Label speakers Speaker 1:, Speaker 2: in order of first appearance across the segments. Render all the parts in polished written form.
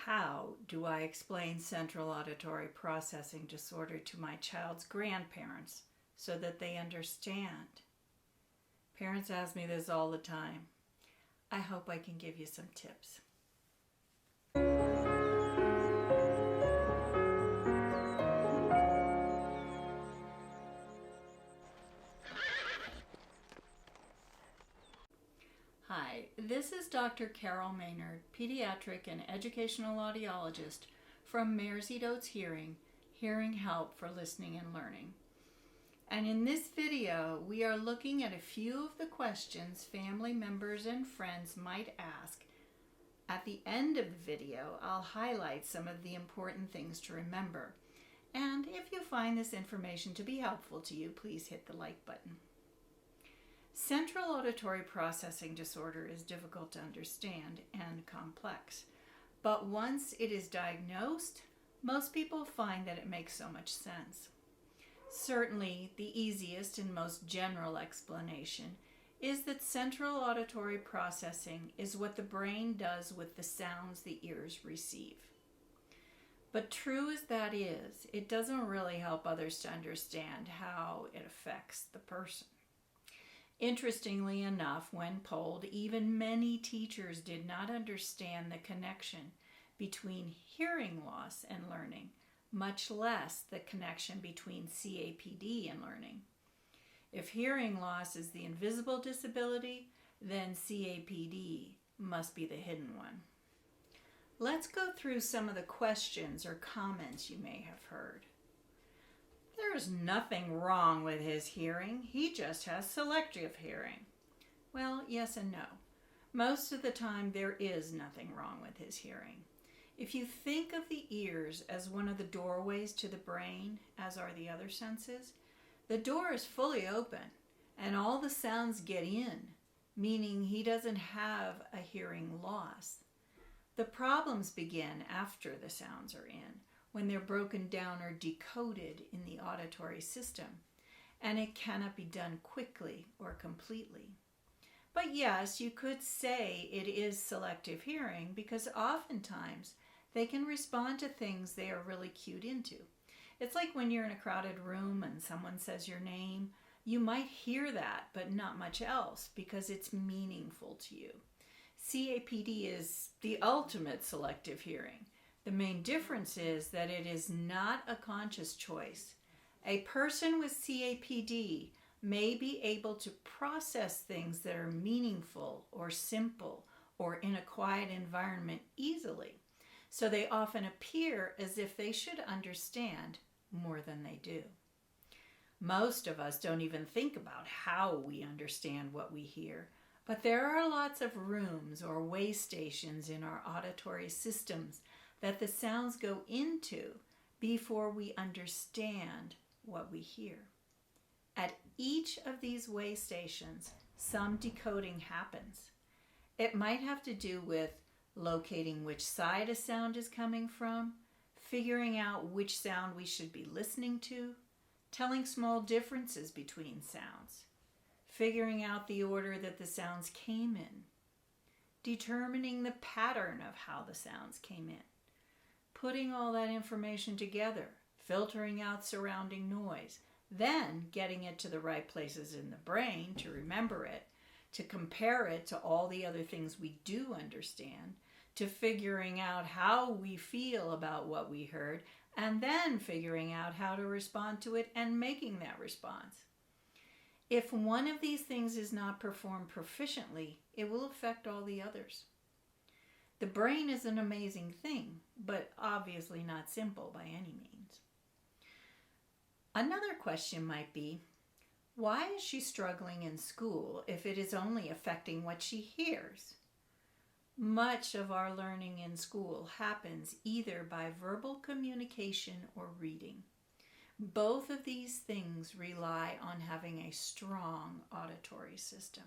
Speaker 1: How do I explain Central Auditory Processing Disorder to my child's grandparents so that they understand? Parents ask me this all the time. I hope I can give you some tips. Hi, this is Dr. Carol Maynard, pediatric and educational audiologist from MaresEatOats Hearing Help for Listening and Learning. And in this video, we are looking at a few of the questions family members and friends might ask. At the end of the video, I'll highlight some of the important things to remember. And if you find this information to be helpful to you, please hit the like button. Central Auditory Processing Disorder is difficult to understand and complex, but once it is diagnosed, most people find that it makes so much sense. Certainly, the easiest and most general explanation is that central auditory processing is what the brain does with the sounds the ears receive. But true as that is, it doesn't really help others to understand how it affects the person. Interestingly enough, when polled, even many teachers did not understand the connection between hearing loss and learning, much less the connection between CAPD and learning. If hearing loss is the invisible disability, then CAPD must be the hidden one. Let's go through some of the questions or comments you may have heard. There's nothing wrong with his hearing. He just has selective hearing. Well, yes and no. Most of the time, there is nothing wrong with his hearing. If you think of the ears as one of the doorways to the brain, as are the other senses, the door is fully open and all the sounds get in, meaning he doesn't have a hearing loss. The problems begin after the sounds are in, when they're broken down or decoded in the auditory system, and it cannot be done quickly or completely. But yes, you could say it is selective hearing because oftentimes they can respond to things they are really cued into. It's like when you're in a crowded room and someone says your name, you might hear that, but not much else because it's meaningful to you. CAPD is the ultimate selective hearing. The main difference is that it is not a conscious choice. A person with CAPD may be able to process things that are meaningful or simple or in a quiet environment easily. So they often appear as if they should understand more than they do. Most of us don't even think about how we understand what we hear, but there are lots of rooms or way stations in our auditory systems that the sounds go into before we understand what we hear. At each of these way stations, some decoding happens. It might have to do with locating which side a sound is coming from, figuring out which sound we should be listening to, telling small differences between sounds, figuring out the order that the sounds came in, determining the pattern of how the sounds came in, putting all that information together, filtering out surrounding noise, then getting it to the right places in the brain to remember it, to compare it to all the other things we do understand, to figuring out how we feel about what we heard, and then figuring out how to respond to it and making that response. If one of these things is not performed proficiently, it will affect all the others. The brain is an amazing thing, but obviously not simple by any means. Another question might be, why is she struggling in school if it is only affecting what she hears? Much of our learning in school happens either by verbal communication or reading. Both of these things rely on having a strong auditory system.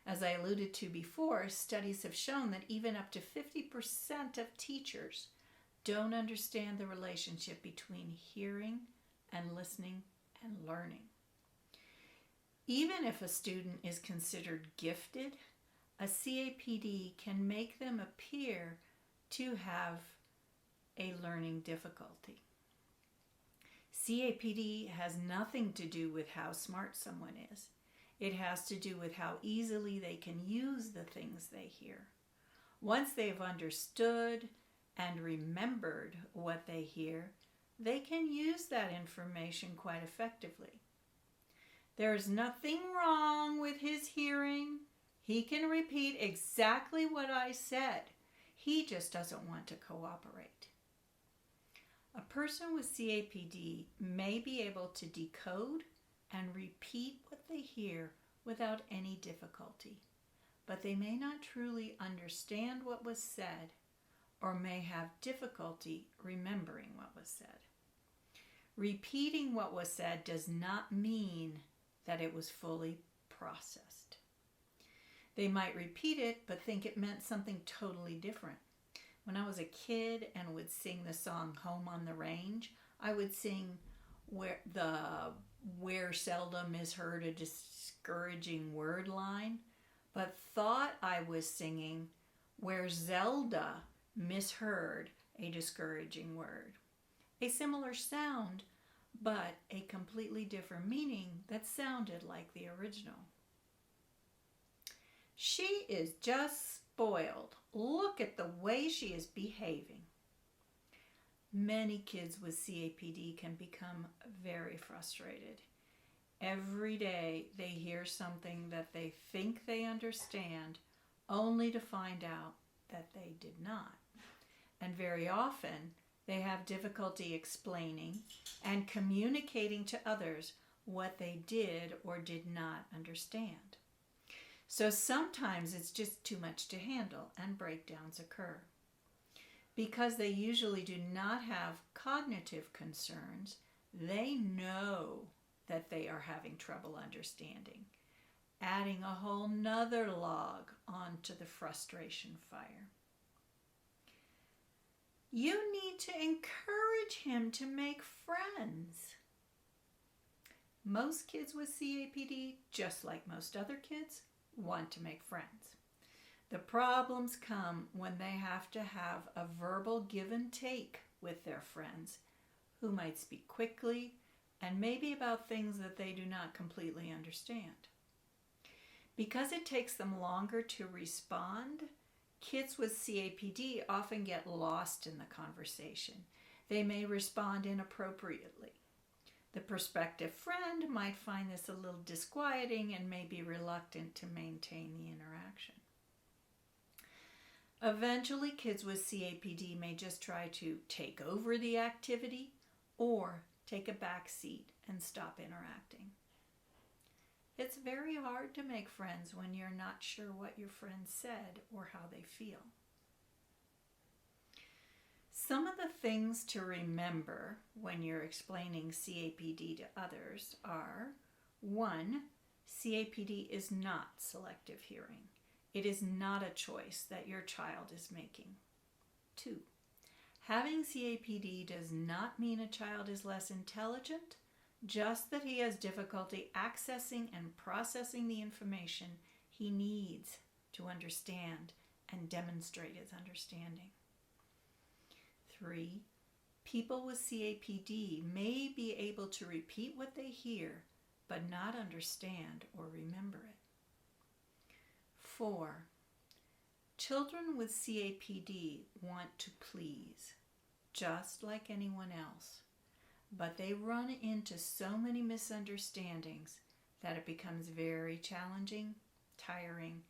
Speaker 1: As I alluded to before, studies have shown that even up to 50% of teachers don't understand the relationship between hearing and listening and learning. Even if a student is considered gifted, a CAPD can make them appear to have a learning difficulty. CAPD has nothing to do with how smart someone is. It has to do with how easily they can use the things they hear. Once they've understood and remembered what they hear, they can use that information quite effectively. There is nothing wrong with his hearing. He can repeat exactly what I said. He just doesn't want to cooperate. A person with CAPD may be able to decode and repeat what they hear without any difficulty, but they may not truly understand what was said or may have difficulty remembering what was said. Repeating what was said does not mean that it was fully processed. They might repeat it but think it meant something totally different. When I was a kid and would sing the song Home on the Range, I would sing where seldom is heard a discouraging word line, but thought I was singing where Zelda misheard a discouraging word. A similar sound, but a completely different meaning that sounded like the original. She is just spoiled. Look at the way she is behaving. Many kids with CAPD can become very frustrated. Every day they hear something that they think they understand, only to find out that they did not. And very often they have difficulty explaining and communicating to others what they did or did not understand. So sometimes it's just too much to handle and breakdowns occur. Because they usually do not have cognitive concerns, they know that they are having trouble understanding, adding a whole nother log onto the frustration fire. You need to encourage him to make friends. Most kids with CAPD, just like most other kids, want to make friends. The problems come when they have to have a verbal give and take with their friends, who might speak quickly and maybe about things that they do not completely understand. Because it takes them longer to respond, kids with CAPD often get lost in the conversation. They may respond inappropriately. The prospective friend might find this a little disquieting and may be reluctant to maintain the interaction. Eventually, kids with CAPD may just try to take over the activity or take a back seat and stop interacting. It's very hard to make friends when you're not sure what your friend said or how they feel. Some of the things to remember when you're explaining CAPD to others are: 1. CAPD is not selective hearing. It is not a choice that your child is making. 2. Having CAPD does not mean a child is less intelligent, just that he has difficulty accessing and processing the information he needs to understand and demonstrate his understanding. 3. People with CAPD may be able to repeat what they hear, but not understand or remember it. 4. Children with CAPD want to please, just like anyone else, but they run into so many misunderstandings that it becomes very challenging, tiring,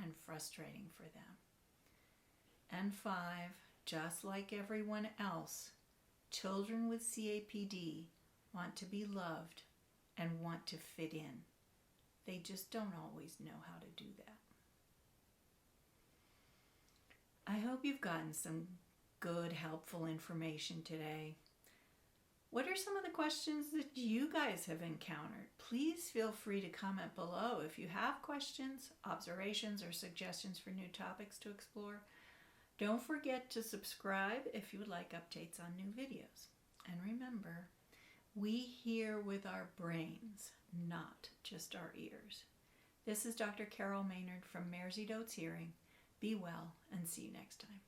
Speaker 1: and frustrating for them. And 5, just like everyone else, children with CAPD want to be loved and want to fit in. They just don't always know how to do that. I hope you've gotten some good, helpful information today. What are some of the questions that you guys have encountered? Please feel free to comment below if you have questions, observations, or suggestions for new topics to explore. Don't forget to subscribe if you would like updates on new videos. And remember, we hear with our brains, not just our ears. This is Dr. Carol Maynard from MaresEatOats Hearing. Be well and see you next time.